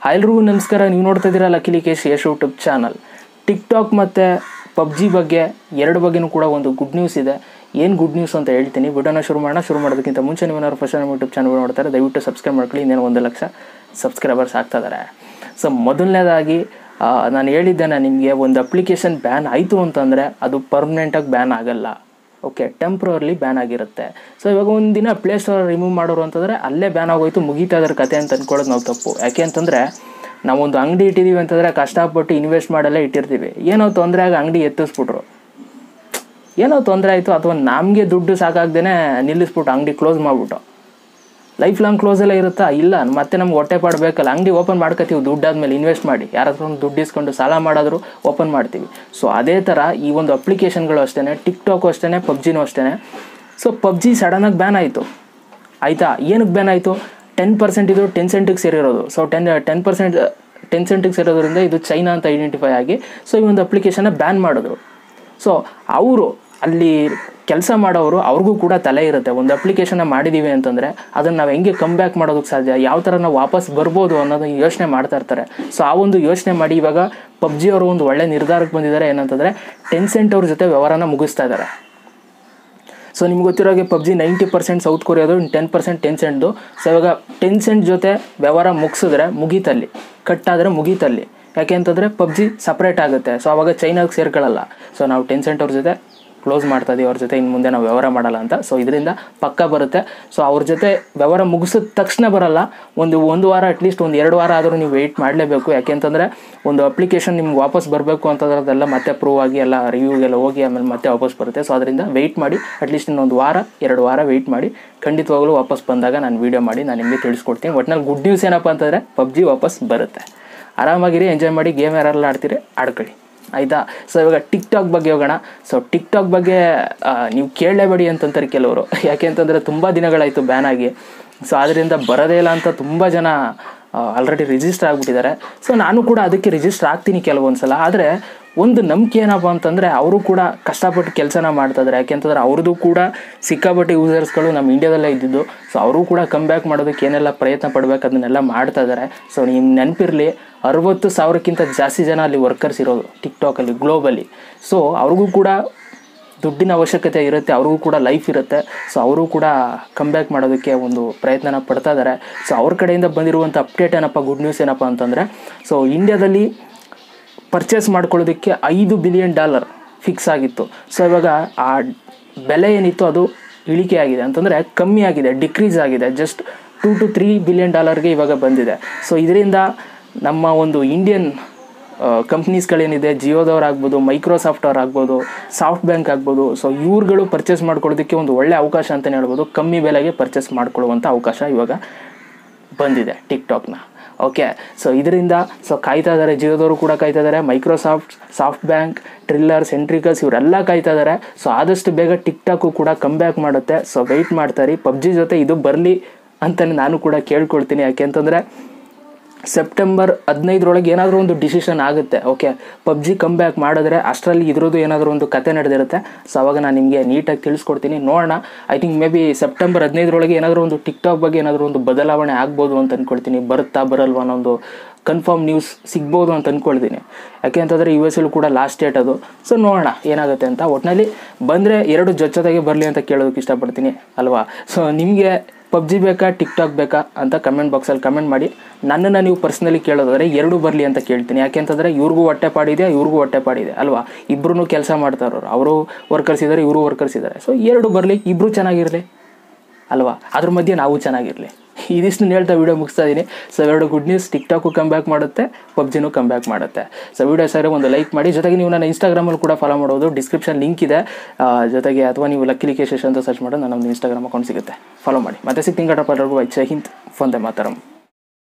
ಎಲ್ರಿಗೂ ನಮಸ್ಕಾರ. ನೀವು ನೋಡ್ತಾ ಇದ್ದೀರಾ Lakkesh Yash YouTube channel. TikTok ಮತ್ತು ಪಬ್ಜಿ ಬಗ್ಗೆ ಎರಡು ಬಗ್ಗೆನೂ ಕೂಡ ಒಂದು ಗುಡ್ ನ್ಯೂಸ್ ಇದೆ. ಏನು ಗುಡ್ ನ್ಯೂಸ್ ಅಂತ ಹೇಳ್ತೀನಿ. ವಿಡಿಯೋನ ಶುರು ಮಾಡೋದಕ್ಕಿಂತ ಮುಂಚೆ ನೀವೇನಾದ್ರು ಫಸ್ಟ್ ಟೈಮ್ ಯೂಟ್ಯೂಬ್ ಚಾನಲ್ ನೋಡ್ತಾರೆ ದಯವಿಟ್ಟು ಸಬ್ಸ್ಕ್ರೈಬ್ ಮಾಡ್ಕೊಳ್ಳಿ. ಇನ್ನೇನು 1 ಲಕ್ಷ ಸಬ್ಸ್ಕ್ರೈಬರ್ಸ್ ಆಗ್ತಾ ಇದ್ದಾರೆ. ಸೊ ಮೊದಲನೇದಾಗಿ ನಾನು ಹೇಳಿದ್ದೇನೆ ನಿಮಗೆ, ಒಂದು ಅಪ್ಲಿಕೇಶನ್ ಬ್ಯಾನ್ ಆಯಿತು ಅಂತಂದರೆ ಅದು ಪರ್ಮನೆಂಟಾಗಿ ಬ್ಯಾನ್ ಆಗಲ್ಲ. ಓಕೆ, ಟೆಂಪ್ರವರ್ಲಿ ಬ್ಯಾನ್ ಆಗಿರುತ್ತೆ. ಸೊ ಇವಾಗ ಒಂದು ದಿನ ಪ್ಲೇಸ್ಟೋರ್ ರಿಮೂವ್ ಮಾಡೋರು ಅಂತಂದರೆ ಅಲ್ಲೇ ಬ್ಯಾನ್ ಆಗೋಯ್ತು, ಮುಗೀತಾ ಇದ್ರ ಕತೆ ಅಂತ ಅಂದ್ಕೊಳ್ಳೋದು ನಾವು ತಪ್ಪು. ಯಾಕೆ ಅಂತಂದರೆ ನಾವೊಂದು ಅಂಗಡಿ ಇಟ್ಟಿದ್ದೀವಿ ಅಂತಂದರೆ ಕಷ್ಟಪಟ್ಟು ಇನ್ವೆಸ್ಟ್ ಮಾಡಲ್ಲೇ ಇಟ್ಟಿರ್ತೀವಿ. ಏನೋ ತೊಂದರೆ ಆಗಿ ಅಂಗಡಿ ಎತ್ತಿಸ್ಬಿಟ್ರು, ಏನೋ ತೊಂದರೆ ಆಯಿತು, ಅಥವಾ ನಮಗೆ ದುಡ್ಡು ಸಾಕಾಗ್ದೇ ನಿಲ್ಲಿಸ್ಬಿಟ್ಟು ಅಂಗಡಿ ಕ್ಲೋಸ್ ಮಾಡಿಬಿಟ್ಟು ಲೈಫ್ ಲಾಂಗ್ ಕ್ಲೋಸೆಲ್ಲ ಇರುತ್ತಾ? ಇಲ್ಲ, ಮತ್ತೆ ನಮ್ಗೆ ಹೊಟ್ಟೆ ಪಾಡಬೇಕಲ್ಲ. ಅಂಗಡಿ ಓಪನ್ ಮಾಡ್ಕೊತೀವಿ ದುಡ್ಡಾದ್ಮೇಲೆ ಇನ್ವೆಸ್ಟ್ ಮಾಡಿ, ಯಾರ ಹತ್ರ ಒಂದು ದುಡ್ಡು ಇಸ್ಕೊಂಡು ಸಾಲ ಮಾಡೋದ್ರು ಓಪನ್ ಮಾಡ್ತೀವಿ. ಸೊ ಅದೇ ಥರ ಈ ಒಂದು ಅಪ್ಲಿಕೇಶನ್ಗಳು ಅಷ್ಟೇ, ಟಿಕ್ ಟಾಕು ಅಷ್ಟೇ, ಪಬ್ಜಿನೂ ಅಷ್ಟೇ. ಸೊ ಪಬ್ಜಿ ಸಡನ್ನಾಗಿ ಬ್ಯಾನ್ ಆಯಿತು, ಆಯಿತಾ? ಏನಕ್ಕೆ ಬ್ಯಾನ್ ಆಯಿತು? 10% ಇದು 10 ಸೆಂಟಿಗೆ ಸೇರಿರೋದು. ಸೊ 10% ಸೇರೋದ್ರಿಂದ ಇದು ಚೈನಾ ಅಂತ ಐಡೆಂಟಿಫೈ ಆಗಿ ಸೊ ಈ ಒಂದು ಅಪ್ಲಿಕೇಶನ್ನ ಬ್ಯಾನ್ ಮಾಡಿದ್ರು. ಸೊ ಅವರು ಅಲ್ಲಿ ಕೆಲಸ ಮಾಡೋರು ಅವ್ರಿಗೂ ಕೂಡ ತಲೆ ಇರುತ್ತೆ. ಒಂದು ಅಪ್ಲಿಕೇಶನ್ನ ಮಾಡಿದ್ದೀವಿ ಅಂತಂದರೆ ಅದನ್ನು ನಾವು ಹೆಂಗೆ ಕಮ್ ಬ್ಯಾಕ್ ಮಾಡೋದಕ್ಕೆ ಸಾಧ್ಯ, ಯಾವ ಥರ ನಾವು ವಾಪಸ್ ಬರ್ಬೋದು ಅನ್ನೋದು ಯೋಚನೆ ಮಾಡ್ತಾ ಇರ್ತಾರೆ. ಸೊ ಆ ಒಂದು ಯೋಚನೆ ಮಾಡಿ ಇವಾಗ ಪಬ್ಜಿ ಅವರು ಒಂದು ಒಳ್ಳೆ ನಿರ್ಧಾರಕ್ಕೆ ಬಂದಿದ್ದಾರೆ. ಏನಂತಂದರೆ ಟೆನ್ಸೆಂಟ್ ಅವ್ರ ಜೊತೆ ವ್ಯವಹಾರನ ಮುಗಿಸ್ತಾ ಇದ್ದಾರೆ. ಸೊ ನಿಮ್ಗೆ ಗೊತ್ತಿರೋಗೆ ಪಬ್ಜಿ 90% ಸೌತ್ ಕೊರಿಯಾದು, 10% ಟೆನ್ಸೆಂಟ್ದು. ಸೊ ಇವಾಗ ಟೆನ್ಸೆಂಟ್ ಜೊತೆ ವ್ಯವಹಾರ ಮುಗಿಸಿದ್ರೆ ಮುಗೀತಲ್ಲಿ, ಕಟ್ಟಾದರೆ ಮುಗೀತಲ್ಲಿ. ಯಾಕೆ ಅಂತಂದರೆ ಪಬ್ಜಿ ಸಪ್ರೇಟ್ ಆಗುತ್ತೆ. ಸೊ ಆವಾಗ ಚೈನಾಗೆ ಸೇರ್ಕೊಳ್ಳಲ್ಲ. ಸೊ ನಾವು ಟೆನ್ಸೆಂಟ್ ಅವ್ರ ಜೊತೆ ಕ್ಲೋಸ್ ಮಾಡ್ತಾ ಇದ್ದೀವಿ, ಅವ್ರ ಜೊತೆ ಇನ್ನು ಮುಂದೆ ನಾವು ವ್ಯವಹಾರ ಮಾಡಲ್ಲ ಅಂತ. ಸೊ ಇದರಿಂದ ಪಕ್ಕ ಬರುತ್ತೆ. ಸೊ ಅವ್ರ ಜೊತೆ ವ್ಯವಹಾರ ಮುಗಿಸಿದ ತಕ್ಷಣ ಬರಲ್ಲ, ಒಂದು ವಾರ ಅಟ್ಲೀಸ್ಟ್ 1-2 ವಾರ ಆದರೂ ನೀವು ವೆಯ್ಟ್ ಮಾಡಲೇಬೇಕು. ಯಾಕೆ ಅಂತಂದರೆ ಒಂದು ಅಪ್ಲಿಕೇಶನ್ ನಿಮ್ಗೆ ವಾಪಸ್ ಬರಬೇಕು ಅಂತಂದ್ರದೆಲ್ಲ ಮತ್ತೆ ಪ್ರೂವ್ ಆಗಿ ಎಲ್ಲ ರಿವ್ಯೂಗೆಲ್ಲ ಹೋಗಿ ಆಮೇಲೆ ಮತ್ತೆ ವಾಪಸ್ ಬರುತ್ತೆ. ಸೊ ಅದರಿಂದ ವೆಯ್ಟ್ ಮಾಡಿ, ಅಟ್ಲೀಸ್ಟ್ ಇನ್ನೊಂದು 1-2 ವಾರ ವೆಯ್ಟ್ ಮಾಡಿ. ಖಂಡಿತವಾಗಲೂ ವಾಪಸ್ ಬಂದಾಗ ನಾನು ವೀಡಿಯೋ ಮಾಡಿ ನಾನು ನಿಮಗೆ ತಿಳಿಸ್ಕೊಡ್ತೀನಿ. ಒಟ್ಟಿನಲ್ಲಿ ಗುಡ್ ನ್ಯೂಸ್ ಏನಪ್ಪ ಅಂತಂದರೆ ಪಬ್ಜಿ ವಾಪಸ್ ಬರುತ್ತೆ. ಆರಾಮಾಗಿರಿ, ಎಂಜಾಯ್ ಮಾಡಿ, ಗೇಮ್ ಯಾರೆಲ್ಲ ಆಡ್ತೀರಿ ಆಡ್ಕೊಳ್ಳಿ, ಆಯಿತಾ? ಸೊ ಇವಾಗ ಟಿಕ್ ಟಾಕ್ ಬಗ್ಗೆ ಹೋಗೋಣ. ಸೊ ಟಿಕ್ ಟಾಕ್ ಬಗ್ಗೆ ನೀವು ಕೇಳಲೇಬೇಡಿ ಅಂತಂತಾರೆ ಕೆಲವರು. ಯಾಕೆ ಅಂತಂದರೆ ತುಂಬ ದಿನಗಳಾಯಿತು ಬ್ಯಾನ್ ಆಗಿ. ಸೊ ಅದರಿಂದ ಬರೋದೇ ಇಲ್ಲ ಅಂತ ತುಂಬ ಜನ ಆಲ್ರೆಡಿ ರಿಜಿಸ್ಟರ್ ಆಗಿಬಿಟ್ಟಿದ್ದಾರೆ. ಸೊ ನಾನು ಕೂಡ ಅದಕ್ಕೆ ರಿಜಿಸ್ಟರ್ ಆಗ್ತೀನಿ ಕೆಲವೊಂದು ಸಲ. ಆದರೆ ಒಂದು ನಂಬಿಕೆ ಏನಪ್ಪ ಅಂತಂದರೆ ಅವರು ಕೂಡ ಕಷ್ಟಪಟ್ಟು ಕೆಲಸನ ಮಾಡ್ತಾಯಿದ್ದಾರೆ. ಯಾಕೆಂತಂದರೆ ಅವ್ರದ್ದು ಕೂಡ ಸಿಕ್ಕಾಪಟ್ಟೆ ಯೂಸರ್ಸ್ಗಳು ನಮ್ಮ ಇಂಡಿಯಾದಲ್ಲೇ ಇದ್ದಿದ್ದು. ಸೊ ಅವರು ಕೂಡ ಕಮ್ ಬ್ಯಾಕ್ ಮಾಡೋದಕ್ಕೆ ಏನೆಲ್ಲ ಪ್ರಯತ್ನ ಪಡಬೇಕು ಅದನ್ನೆಲ್ಲ ಮಾಡ್ತಾ ಇದ್ದಾರೆ. ಸೊ ನಿಮ್ಗೆ ನೆನಪಿರಲಿ, 60,000ಕ್ಕಿಂತ ಜಾಸ್ತಿ ಜನ ಅಲ್ಲಿ ವರ್ಕರ್ಸ್ ಇರೋದು ಟಿಕ್ ಟಾಕಲ್ಲಿ ಗ್ಲೋಬಲಿ. ಸೊ ಅವ್ರಿಗೂ ಕೂಡ ದುಡ್ಡಿನ ಅವಶ್ಯಕತೆ ಇರುತ್ತೆ, ಅವ್ರಿಗೂ ಕೂಡ ಲೈಫ್ ಇರುತ್ತೆ. ಸೊ ಅವರು ಕೂಡ ಕಮ್ ಬ್ಯಾಕ್ ಮಾಡೋದಕ್ಕೆ ಒಂದು ಪ್ರಯತ್ನನ ಪಡ್ತಾ ಇದ್ದಾರೆ. ಸೊ ಅವ್ರ ಕಡೆಯಿಂದ ಬಂದಿರುವಂಥ ಅಪ್ಡೇಟ್ ಏನಪ್ಪ, ಗುಡ್ ನ್ಯೂಸ್ ಏನಪ್ಪ ಅಂತಂದರೆ, ಸೊ ಇಂಡಿಯಾದಲ್ಲಿ ಪರ್ಚೇಸ್ ಮಾಡ್ಕೊಳ್ಳೋದಕ್ಕೆ $5 ಬಿಲಿಯನ್ ಫಿಕ್ಸ್ ಆಗಿತ್ತು. ಸೊ ಇವಾಗ ಆ ಬೆಲೆ ಏನಿತ್ತು ಅದು ಇಳಿಕೆ ಆಗಿದೆ, ಅಂತಂದರೆ ಕಮ್ಮಿ ಆಗಿದೆ, ಡಿಕ್ರೀಸ್ ಆಗಿದೆ. ಜಸ್ಟ್ $2-3 ಬಿಲಿಯನ್ ಇವಾಗ ಬಂದಿದೆ. ಸೊ ಇದರಿಂದ ನಮ್ಮ ಒಂದು ಇಂಡಿಯನ್ ಕಂಪ್ನೀಸ್ಗಳೇನಿದೆ, ಜಿಯೋದವ್ರಾಗ್ಬೋದು, ಮೈಕ್ರೋಸಾಫ್ಟ್ ಅವ್ರು ಆಗ್ಬೋದು, ಸಾಫ್ಟ್ ಬ್ಯಾಂಕ್ ಆಗ್ಬೋದು, ಸೊ ಇವ್ರುಗಳು ಪರ್ಚೇಸ್ ಮಾಡ್ಕೊಳ್ಳೋದಕ್ಕೆ ಒಂದು ಒಳ್ಳೆ ಅವಕಾಶ ಅಂತಲೇ ಹೇಳ್ಬೋದು. ಕಮ್ಮಿ ಬೆಲೆಗೆ ಪರ್ಚೇಸ್ ಮಾಡ್ಕೊಳ್ಳುವಂಥ ಅವಕಾಶ ಇವಾಗ ಬಂದಿದೆ ಟಿಕ್ ಟಾಕ್ನ. ಓಕೆ, ಸೊ ಇದರಿಂದ ಕಾಯ್ತಾ ಇದ್ದಾರೆ, ಜಿಯೋದವರು ಕೂಡ ಕಾಯ್ತಾ ಇದ್ದಾರೆ, ಮೈಕ್ರೋಸಾಫ್ಟ್, ಸಾಫ್ಟ್ ಬ್ಯಾಂಕ್, ಟ್ರಿಲ್ಲರ್, ಸೆಂಟ್ರಿಕಲ್ಸ್ ಇವರೆಲ್ಲ ಕಾಯ್ತಾ ಇದ್ದಾರೆ. ಸೊ ಆದಷ್ಟು ಬೇಗ ಟಿಕ್ ಟಾಕು ಕೂಡ ಕಮ್ ಬ್ಯಾಕ್ ಮಾಡುತ್ತೆ. ಸೊ ವೆಯ್ಟ್ ಮಾಡ್ತಾರೆ. ಪಬ್ಜಿ ಜೊತೆ ಇದು ಬರಲಿ ಅಂತಲೇ ನಾನು ಕೂಡ ಕೇಳ್ಕೊಳ್ತೀನಿ. ಯಾಕೆ ಅಂತಂದರೆ ಸೆಪ್ಟೆಂಬರ್ 15 ಏನಾದರೂ ಒಂದು ಡಿಸಿಷನ್ ಆಗುತ್ತೆ. ಓಕೆ, ಪಬ್ಜಿ ಕಮ್ ಬ್ಯಾಕ್ ಮಾಡಿದ್ರೆ ಅಷ್ಟರಲ್ಲಿ ಇದ್ರದ್ದು ಏನಾದರೂ ಒಂದು ಕತೆ ನಡೆದಿರುತ್ತೆ. ಸೊ ಅವಾಗ ನಾನು ನಿಮಗೆ ನೀಟಾಗಿ ತಿಳಿಸ್ಕೊಡ್ತೀನಿ. ನೋಡೋಣ. I think may be September 15 ಏನಾದರೂ ಒಂದು ಟಿಕ್ ಟಾಕ್ ಬಗ್ಗೆ ಏನಾದರೂ ಒಂದು ಬದಲಾವಣೆ ಆಗ್ಬೋದು ಅಂತ ಅಂದ್ಕೊಳ್ತೀನಿ. ಬರುತ್ತಾ ಬರಲ್ವ ಅನ್ನೋದು ಕನ್ಫರ್ಮ್ ನ್ಯೂಸ್ ಸಿಗ್ಬೋದು ಅಂತ ಅಂದ್ಕೊಳ್ತೀನಿ. ಯಾಕೆ ಅಂತಂದರೆ US ಕೂಡ ಲಾಸ್ಟ್ ಡೇಟ್ ಅದು. ಸೊ ನೋಡೋಣ ಏನಾಗುತ್ತೆ ಅಂತ. ಒಟ್ಟಿನಲ್ಲಿ ಬಂದರೆ 2 ಜೊತೆಗೆ ಬರಲಿ ಅಂತ ಕೇಳೋದಕ್ಕೆ ಇಷ್ಟಪಡ್ತೀನಿ ಅಲ್ವಾ? ಸೊ ನಿಮಗೆ ಪಬ್ಜಿ ಬೇಕಾ, ಟಿಕ್ ಟಾಕ್ ಬೇಕಾ ಅಂತ ಕಮೆಂಟ್ ಬಾಕ್ಸಲ್ಲಿ ಕಮೆಂಟ್ ಮಾಡಿ. ನನ್ನನ್ನು ನೀವು ಪರ್ಸ್ನಲಿ ಕೇಳೋದಾದರೆ 2 ಬರಲಿ ಅಂತ ಕೇಳ್ತೀನಿ. ಯಾಕೆಂತಂದರೆ ಇವ್ರಿಗೂ ಹೊಟ್ಟೆ ಪಾಡಿದೆ, ಇವ್ರಿಗೂ ಹೊಟ್ಟೆ ಪಾಡಿದೆ ಅಲ್ವಾ? ಇಬ್ಬರೂ ಕೆಲಸ ಮಾಡ್ತಾ ಇರೋರು, ಅವರು ವರ್ಕರ್ಸ್ ಇದ್ದಾರೆ, ಇವರು ವರ್ಕರ್ಸ್ ಇದ್ದಾರೆ. ಸೊ 2 ಬರಲಿ, ಇಬ್ಬರು ಚೆನ್ನಾಗಿರಲಿ ಅಲ್ವಾ? ಅದ್ರ ಮಧ್ಯೆ ನಾವು ಚೆನ್ನಾಗಿರಲಿ. ಇದಿಷ್ಟು ಹೇಳ್ತಾ ವೀಡಿಯೋ ಮುಗಿಸ್ತಾ ಇದ್ದೀನಿ. So 2 good news, tick talk come back ಮಾಡುತ್ತೆ, ಪಬ್ಜಿನೂ ಕಮ್ ಬ್ಯಾಕ್ ಮಾಡುತ್ತೆ. ಸೊ ವೀಡಿಯೋ ಸರಿ ಒಂದು ಲೈಕ್ ಮಾಡಿ. ಜೊತೆಗೆ ನೀವು ನನ್ನ ಇನ್ಸ್ಟಾಗ್ರಾಮಲ್ಲಿ ಕೂಡ ಫಾಲೋ ಮಾಡೋದು, ಡಿಸ್ಕ್ರಿಪ್ಷನ್ ಲಿಂಕ್ ಇದೆ ಜೊತೆಗೆ. ಅಥವಾ ನೀವು ಲಕ್ಕೇಶ್ ಅಂತ ಸರ್ಚ್ ಮಾಡೋದು ನನ್ನ ಒಂದು ಇನ್ಸ್ಟಾಗ್ರಾಮ್ ಅಕೌಂಟ್ ಸಿಗುತ್ತೆ, ಫಾಲೋ ಮಾಡಿ. ಮತ್ತೆ ಸಿಗ್ತೀನಿ. ಜೈ ಹಿಂದ್, ವಂದೇ ಮಾತರಂ.